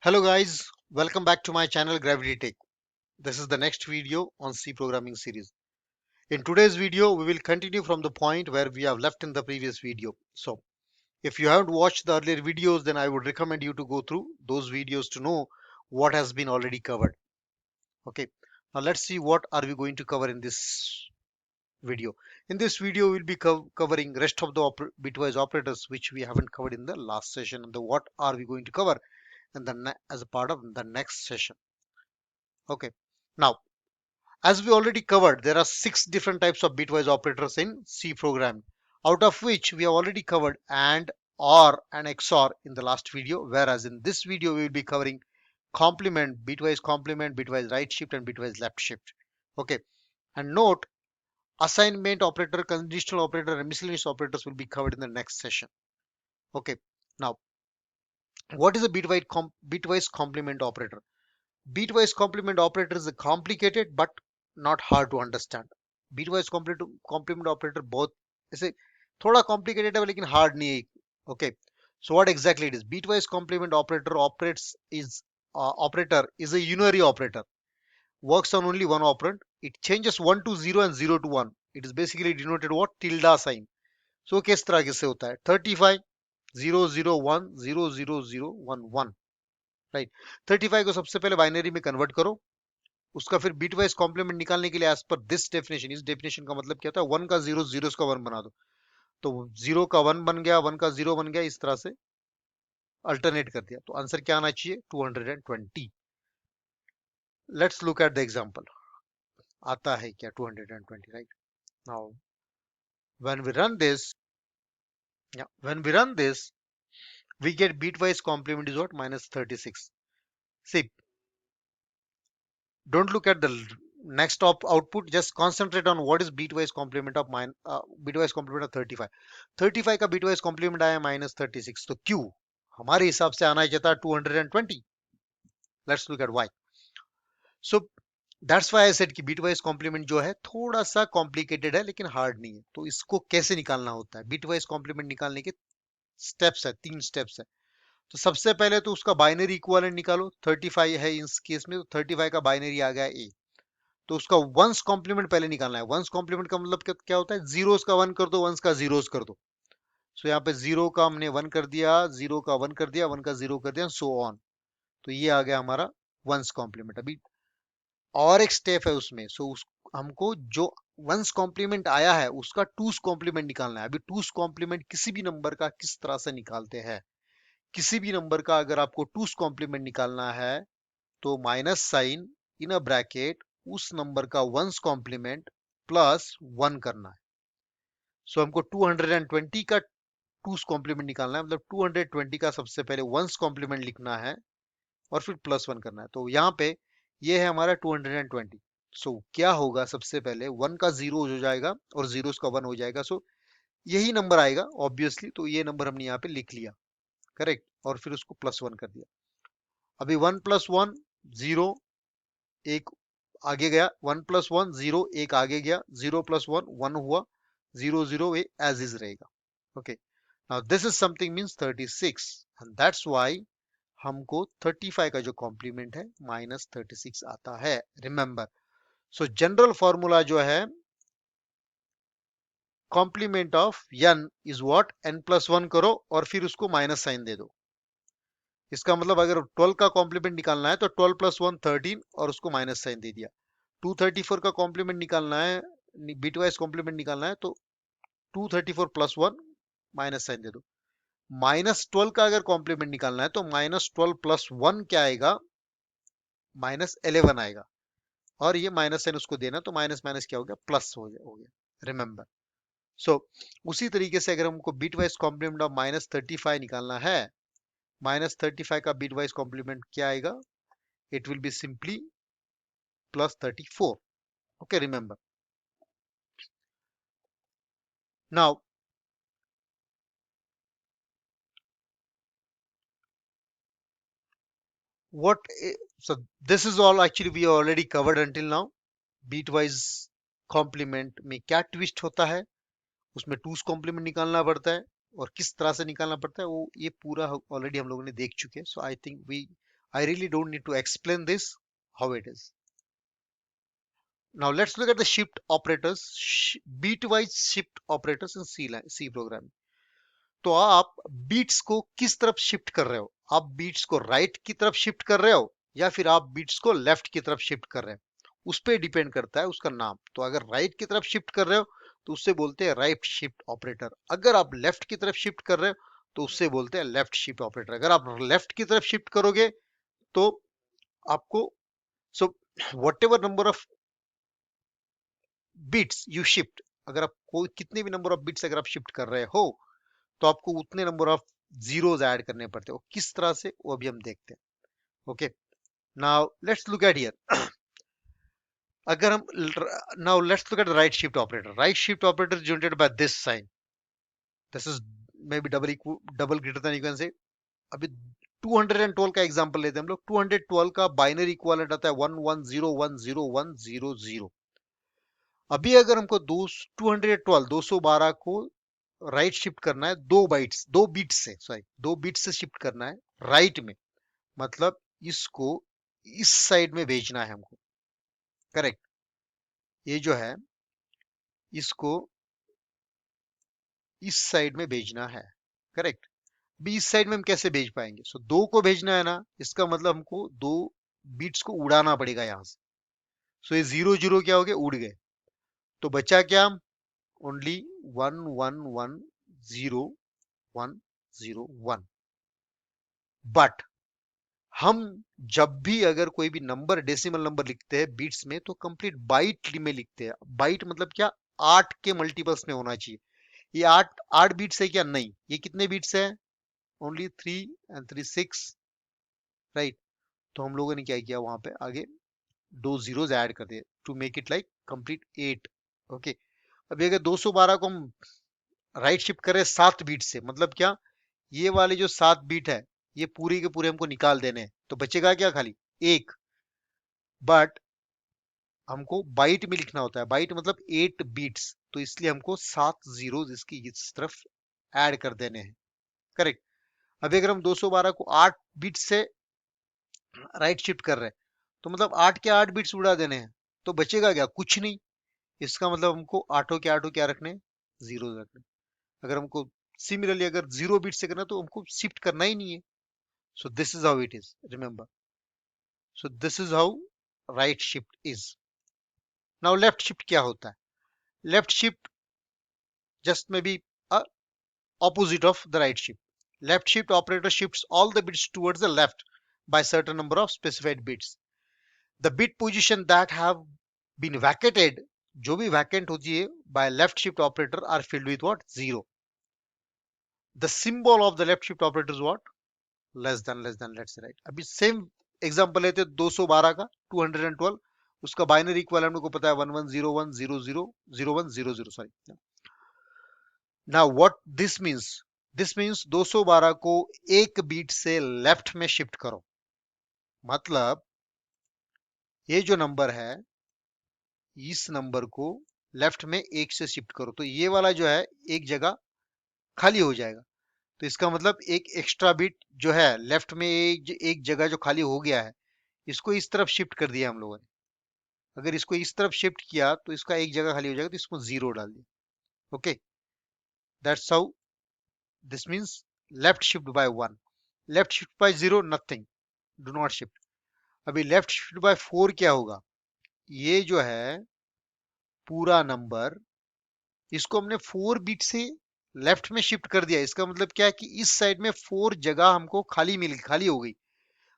Hello guys, welcome back to my channel Gravity Tech. This is the next video on C programming series. In today's video, we will continue from the point where we have left in the previous video. So, if you haven't watched the earlier videos, then I would recommend you to go through those videos to know what has been already covered. Okay, now let's see what are we going to cover in this video. In this video, we'll be covering rest of the bitwise operators which we haven't covered in the last session, and the what are we going to cover in the as a part of the next session. Okay, now as we already covered, there are 6 different types of bitwise operators in C program, out of which we have already covered AND, OR, and XOR in the last video, whereas in this video we will be covering complement, bitwise right shift, and bitwise left shift. Okay, and note assignment operator, conditional operator, and miscellaneous operators will be covered in the next session. Okay, now what is a bitwise complement operator? Bitwise complement operator is a complicated but not hard to understand. Bitwise complement operator both ऐसे थोड़ा complicated है लेकिन hard नहीं है. Okay, so what exactly it is? Bitwise complement operator is a unary operator, works on only one operand. It changes 1 to 0 and 0 to 1. It is basically denoted what? Tilde sign. So किस तरह से होता है? 35 0 0 1 0 0 0 1 1, right. 35 को सबसे पहले binary में convert करो, उसका फिर बीट वाइज कॉम्प्लीमेंट निकालने के लिए एज पर दिस डेफिनेशन, इस डेफिनेशन का मतलब क्या था? 1 का 0 0 का 1 बना दो, तो 0 का 1 बन गया, 1 का 0 बन गया, इस तरह से अल्टरनेट कर दिया. तो आंसर क्या आना चाहिए? 220. Let's look at the example. आता है क्या 220? Right. Now when we run this, we get bitwise complement is what? Minus 36. See, don't look at the next output, just concentrate on what is bitwise complement of bitwise complement of 35. 35 का bitwise complement आया minus 36, तो क्यों हमारे हिसाब से आना चाहिए था 220. Let's look at why. So that's why I said कि bitwise complement जो है थोड़ा सा complicated है लेकिन hard नहीं है. तो इसको कैसे निकालना होता है? bitwise complement निकालने के स्टेप्स है, 3 स्टेप्स है. तो सबसे पहले तो उसका बाइनरी इक्विवेलेंट निकालो. 35 है इस केस में, तो 35 का बाइनरी आ गया ए. तो उसका वंस कॉम्प्लीमेंट पहले निकालना है. वंस कॉम्प्लीमेंट का मतलब क्या होता है? जीरोस का 1 कर दो, वंस का जीरोस कर दो. सो यहाँ पे 0 का हमने 1 कर दिया, 0 का 1 कर दिया, 1 का 0 कर दिया, सो ऑन. तो ये आ गया हमारा वंस कॉम्प्लीमेंट. अभी और एक स्टेप है उसमें. हमको जो वंस कॉम्प्लीमेंट आया है उसका टूस कॉम्प्लीमेंट निकालना है. अभी टूस कॉम्प्लीमेंट किसी भी नंबर का किस तरह से निकालते हैं? किसी भी नंबर का अगर आपको टूस कॉम्प्लीमेंट निकालना है तो minus sign in a bracket उस नंबर का वंस कॉम्प्लीमेंट प्लस 1 करना है. सो हमको 220 का टूस कॉम्प्लीमेंट निकालना है, मतलब 220 का सबसे पहले वंस कॉम्प्लीमेंट लिखना है और फिर प्लस 1 करना है. तो यहाँ पे ये है हमारा 220. सो क्या होगा? सबसे पहले 1 का 0 हो जाएगा और जीरो का 1 हो जाएगा. सो यही नंबर आएगा ऑब्वियसली. तो ये नंबर हमने यहाँ पे लिख लिया, करेक्ट, और फिर उसको प्लस 1 कर दिया. अभी 1 प्लस 1 0, एक आगे गया, 1 प्लस 1 0, एक आगे गया, 0 प्लस 1 1 हुआ, 0 0 ये एज इज रहेगा. Okay, now this is something means 36, and that's why हमको 35 का जो कॉम्प्लीमेंट है माइनस 36 आता है. रिमेंबर, सो जनरल फॉर्मूला जो है complement of n is what? n plus 1 करो और फिर उसको माइनस साइन दे दो. इसका मतलब अगर 12 का कॉम्प्लीमेंट निकालना है तो 12 प्लस 1 13 और उसको माइनस साइन दे दिया. 234 का कॉम्प्लीमेंट निकालना है, बिटवाइज कॉम्प्लीमेंट निकालना है, तो 234 प्लस 1 माइनस साइन दे दो. माइनस 12 का अगर कॉम्प्लीमेंट निकालना है तो माइनस 12 प्लस 1 क्या आएगा? माइनस 11 आएगा. और ये माइनस साइन उसको देना, तो माइनस माइनस क्या हो गया? प्लस हो गया. रिमेंबर, सो उसी तरीके से अगर हमको बिटवाइज कॉम्प्लीमेंट ऑफ माइनस 35 निकालना है, माइनस 35 का बिटवाइज कॉम्प्लीमेंट क्या आएगा? It will be simply plus 34. Okay, remember. Now, what? So this is all actually we already covered until now. Bitwise complement में क्या ट्विस्ट होता है, उसमें टूस कॉम्प्लीमेंट निकालना पड़ता है और किस तरह से निकालना पड़ता है, वो ये पूरा ऑलरेडी हम लोगों ने देख चुके हैं. So I think we I really don't need to explain this how it is. Now let's look at the shift operators, bitwise shift operators in C program. तो आप बीट्स को किस तरफ शिफ्ट कर रहे हो? आप बीट्स को राइट की तरफ शिफ्ट कर रहे हो या फिर आप बीट्स को लेफ्ट की तरफ शिफ्ट कर रहे हो? उस पर डिपेंड करता है उसका नाम। तो अगर राइट की तरफ शिफ्ट कर रहे हो तो उससे बोलते हैं राइट शिफ्ट ऑपरेटर। अगर आप लेफ्ट की तरफ शिफ्ट कर रहे हो तो उससे बोलते हैं लेफ्ट शिफ्ट ऑपरेटर। अगर आप लेफ्ट की तरफ शिफ्ट करोगे तो आपको so what ever number of bits you shift, अगर आप कोई कितने भी नंबर ऑफ बिट्स अगर आप शिफ्ट कर रहे हो तो आपको उतने नंबर ऑफ जीरोस ऐड करने पड़ते हैं। किस तरह से वो अभी हम देखते हैं। Okay, now let's look at here. अगर हम now let's look at the right shift operator. Right shift operator generated by this sign, this is maybe double greater than, you can say. अभी 212 का example लेते हैं हम लोग। 212 का binary equivalent आता है 11010100। अभी अगर हमको 212 212 को राइट शिफ्ट करना है, 2 बिट्स से, सॉरी 2 बिट्स से शिफ्ट करना है राइट में, मतलब इसको इस साइड में भेजना है हमको। करेक्ट, ये जो है इसको इस साइड में भेजना है। करेक्ट, भी इस साइड में हम कैसे भेज पाएंगे? सो 2 को भेजना है ना, इसका मतलब हमको 2 बिट्स को उड़ाना पड़ेगा यहाँ से। सो ये 0 0 क्या हो गए, उड़ गए। तो बचा क्या? ओनली 1110 101। बट हम जब भी अगर कोई भी नंबर, डेसिमल नंबर लिखते हैं बीट्स में, तो कंप्लीट बाइट में लिखते हैं। बाइट मतलब क्या? 8 के मल्टीपल्स में होना चाहिए। ये 8 बिट्स है क्या? नहीं, ये कितने बिट्स है? Only 3 and 3 6, right. तो हम लोगों ने क्या किया, वहां पे आगे 2 जीरोस ऐड कर दिए to make it like complete 8। Okay, अभी अगर 212 को हम राइट शिफ्ट करें 7 बिट से, मतलब क्या? ये वाले जो 7 बिट है ये पूरे के पूरे हमको निकाल देने हैं, तो बचेगा क्या? खाली एक। बट हमको बाइट में लिखना होता है, बाइट मतलब 8 बिट्स, तो इसलिए हमको 7 जीरो इसकी इस तरफ ऐड कर देने हैं। करेक्ट, अभी अगर हम 212 को 8 बिट से राइट शिफ्ट कर रहे हैं तो मतलब 8 के 8 बिट्स उड़ा देने हैं, तो बचेगा क्या? कुछ नहीं। इसका मतलब हमको आठों के आठों क्या रखने? जीरो रखने। अगर हमको सिमिलरली अगर 0 बिट से करना तो हमको शिफ्ट करना ही नहीं है। So this is how it is, remember. So this is how right shift is. Now left shift क्या होता है? Left shift just maybe a opposite of the right shift. Left shift operator shifts all the bits towards the left by certain number of specified bits. The bit position that have been vacated, जो भी vacant होती है by left shift operator, are filled with what? Zero. The symbol of the left shift operator is what? Less than, let's say, right. अभी same example लेते हैं 212 का, 212, उसका binary equivalent को पता है 110100000100, sorry. Now what this means? This means 212 को एक बीट से लेफ्ट में शिफ्ट करो। मतलब ये जो नंबर है, इस नंबर को लेफ्ट में एक से शिफ्ट करो तो ये वाला जो है एक जगह खाली हो जाएगा। तो इसका मतलब एक एक्स्ट्रा बीट जो है लेफ्ट में, एक जगह जो खाली हो गया है, इसको इस तरफ शिफ्ट कर दिया हम लोगों ने। अगर इसको इस तरफ शिफ्ट किया तो इसका एक जगह खाली हो जाएगा, तो इसको जीरो डाल दिया। Okay, that's how this means left shift by 1। Left shift by 0 nothing, do not shift. अभी लेफ्ट शिफ्ट बाय 4 क्या होगा? ये जो है पूरा नंबर, इसको हमने 4 बिट से लेफ्ट में शिफ्ट कर दिया। इसका मतलब क्या है कि इस साइड में 4 जगह हमको खाली हो गई।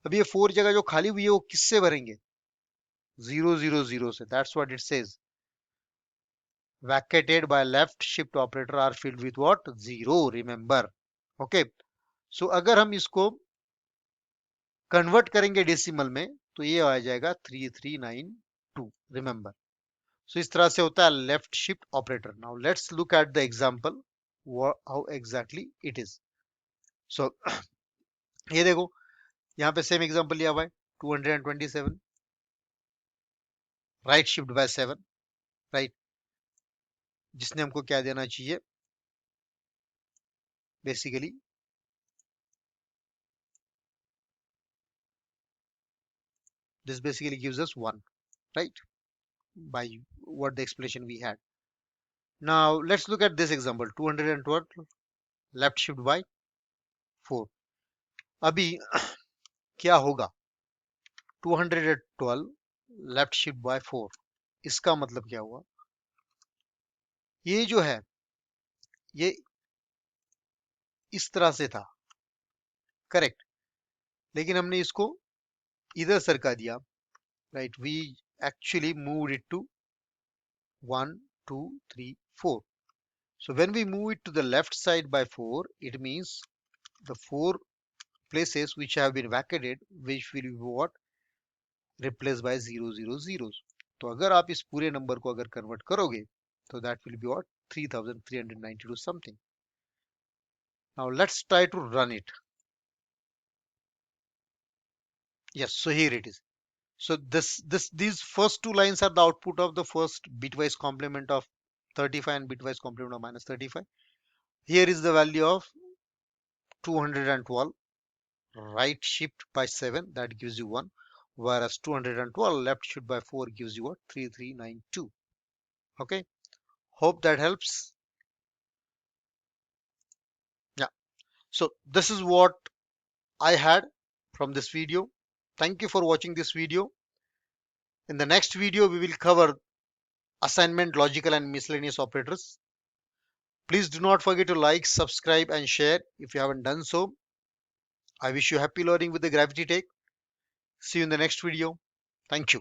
अब ये 4 जगह जो खाली हुई है वो किससे भरेंगे? 0 0 0 से। That's what it says, vacated by left shift operator are filled with what? Zero, remember. Okay, so अगर हम इसको कन्वर्ट करेंगे डेसिमल में तो ये आ जाएगा 3392, रिमेंबर। सो इस तरह से होता है left shift operator. Now let's look at the example how exactly it is. So ये देखो, यहाँ पे सेम एग्जांपल लिया हुआ है 227 राइट शिफ्ट बाय 7, राइट, जिसने हमको क्या देना चाहिए basically This basically gives us 1, right? By what the explanation we had. Now let's look at this example. 212 left shift by 4. अभी क्या होगा? 212 लेफ्ट शिफ्ट बाय 4, इसका मतलब क्या हुआ? ये जो है ये इस तरह से था, करेक्ट, लेकिन हमने इसको इधर सरका दिया, right? We actually move it to 1 2 3 4. So when we move it to the left side by 4, it means the 4 places which have been vacated, which will be what? Replaced by 0 0 zeros. तो अगर आप इस पूरे number को अगर convert करोगे तो that will be what? 3392 something. Now let's try to run it. Yes, so here it is. So these first two lines are the output of the first bitwise complement of 35 and bitwise complement of minus 35. Here is the value of 212, right shift by 7, that gives you 1, whereas 212 left shift by 4 gives you what? 3392. Okay, hope that helps. Yeah, so this is what I had from this video. Thank you for watching this video. In the next video we will cover assignment, logical and miscellaneous operators. Please do not forget to like, subscribe and share if you haven't done so. I wish you happy learning with the Gravity Take. See you in the next video. Thank you.